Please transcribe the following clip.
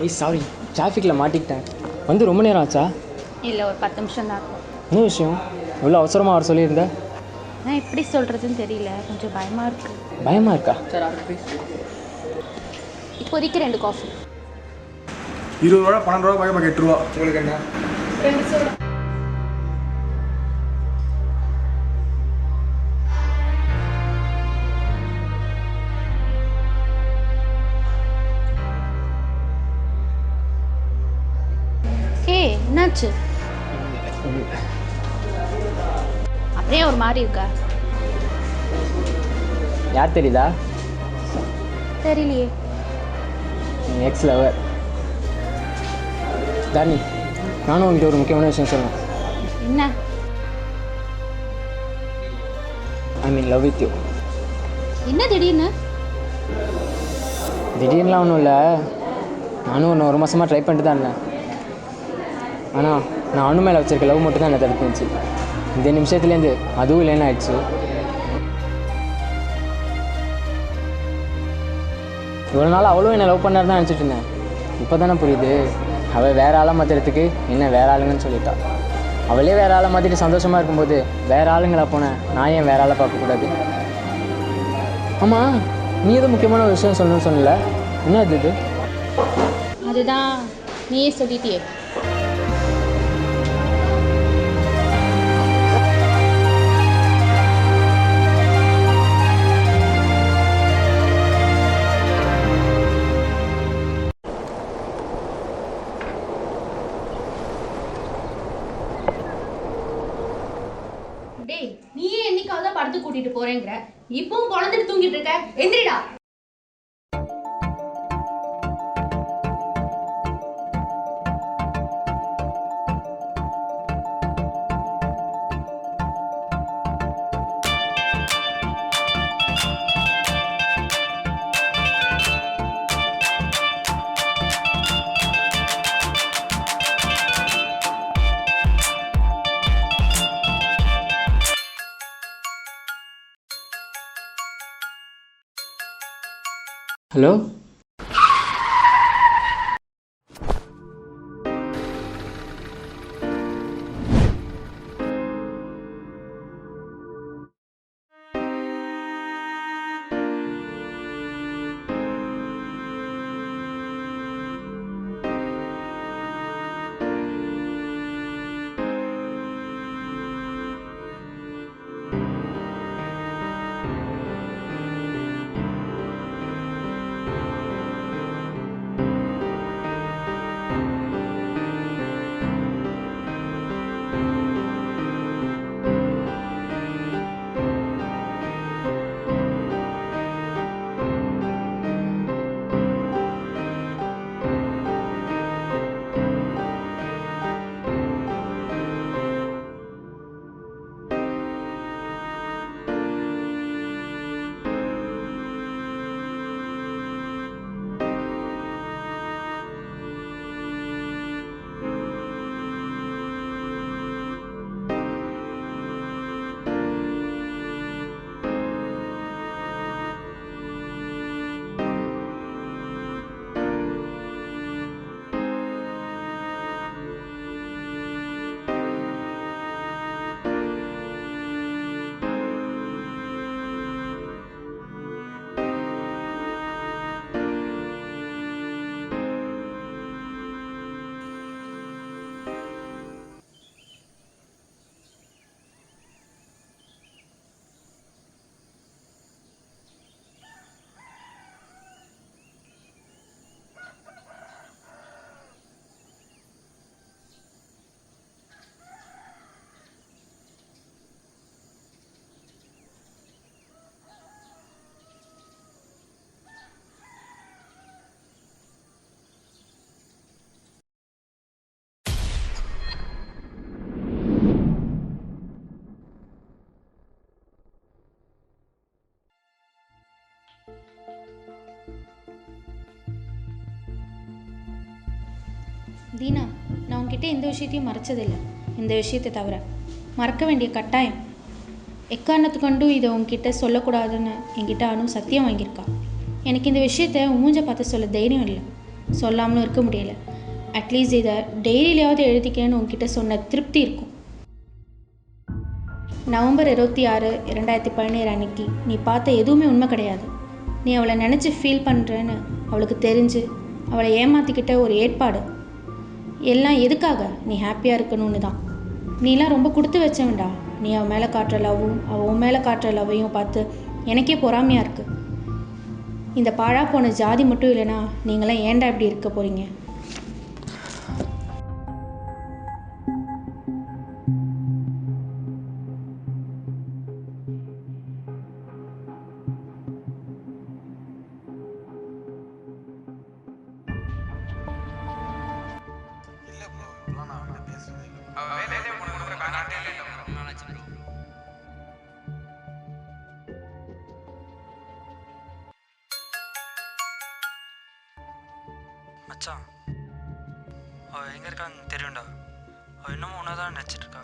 ஏய் சாரி, டிராஃபிக்கில் மாட்டிக்கிட்டேன். வந்து ரொம்ப நேரம் ஆச்சா? இல்லை, ஒரு 10 நிமிஷம் தான் இருக்கும். என்ன விஷயம்? இவ்வளோ அவசரமாக அவர் சொல்லியிருந்தேன். நான் எப்படி சொல்கிறதுன்னு தெரியல, கொஞ்சம் பயமாக இருக்குது. பயமாக இருக்கா? இப்போதைக்கு 2 காஃபி. 20 ரூபா 12 ரூபா பக்கம் 8 ரூபா. உங்களுக்கு என்ன? 2 சோடா. என்னாச்சு? அப்படியே ஒரு மாதிரி இருக்கா? யார் தெரியுதா? தெரியலையே. X lower. தானி, நானும் உங்கள்கிட்ட ஒரு முக்கியமான விஷயம் சொல்லணும். என்ன? ஐ மீன் லவ் வித் யூ. என்ன திடீர்னு? திடீர்னுலாம் ஒன்றும் இல்லை. நானும் ஒன்று 1 மாதமாக ட்ரை பண்ணிட்டு தான் இருந்தேன். ஆனால் நான் அணு மேலே வச்சுருக்க லவ் மட்டும் தான் என்னை தடுத்துச்சு. இந்த நிமிஷத்துலேருந்து அதுவும் இல்லைன்னு ஆயிடுச்சு. இவ்வளோ நாள் அவ்வளோ என்னை லவ் பண்ணார் தான் நினச்சிட்டு இருந்தேன். இப்போ தானே புரியுது, அவள் வேறு ஆளை மாற்றுறதுக்கு என்ன வேறு ஆளுங்கன்னு சொல்லிட்டா. அவளே வேறு ஆளை மாற்றிட்டு சந்தோஷமாக இருக்கும்போது வேறு ஆளுங்களா போனேன், நான் ஏன் வேறு ஆளை பார்க்கக்கூடாது? ஆமாம், நீ எதுவும் முக்கியமான ஒரு விஷயம் சொல்லணும்னு சொன்னல, என்ன இது? அதுதான் நீயே சொல்லிட்டியே. நீயே என்னைக்காவது படத்து கூட்டிட்டு போறேங்கிற, இப்பவும் குழந்தைட்டு தூங்கிட்டு இருக்க. எந்திரிடா. ஹலோ, தீனா, நான் உங்ககிட்ட எந்த விஷயத்தையும் மறைச்சதில்லை. இந்த விஷயத்தை தவிர மறக்க வேண்டிய கட்டாயம். எக்காரணத்து கொண்டும் இதை உங்ககிட்ட சொல்லக்கூடாதுன்னு என்கிட்ட அனு சத்தியம் வாங்கியிருக்கா. எனக்கு இந்த விஷயத்த மூஞ்ச பார்த்து சொல்ல தைரியம் இல்லை. சொல்லாமலும் இருக்க முடியல. அட்லீஸ்ட் இதை டெய்லியாவது எழுதிக்கன்னு உங்ககிட்ட சொன்ன திருப்தி இருக்கும். நவம்பர் 26, 2017 அன்னைக்கு நீ பார்த்த எதுவுமே உண்மை கிடையாது. நீ அவளை நினச்சி ஃபீல் பண்ணுறேன்னு அவளுக்கு தெரிஞ்சு அவளை ஏமாற்றிக்கிட்ட ஒரு ஏற்பாடு. எல்லாம் எதுக்காக? நீ ஹாப்பியாக இருக்கணும்னு தான். நீலாம் ரொம்ப கொடுத்து வச்சவன்டா. நீ அவன் மேலே காட்டுற லவ்வும் அவள் உன் மேலே காட்டுற லவ்வையும் பார்த்து எனக்கே பொறாமையாக இருக்குது. இந்த பாழா போன ஜாதி மட்டும் இல்லைனா நீங்களாம் ஏன்டா இப்படி இருக்க போகிறீங்க? மச்சான், அவள் எங்கே இருக்கான்னு தெரியும்டா. அவள் இன்னமும் ஒன்றா தான் நினச்சிட்ருக்கா.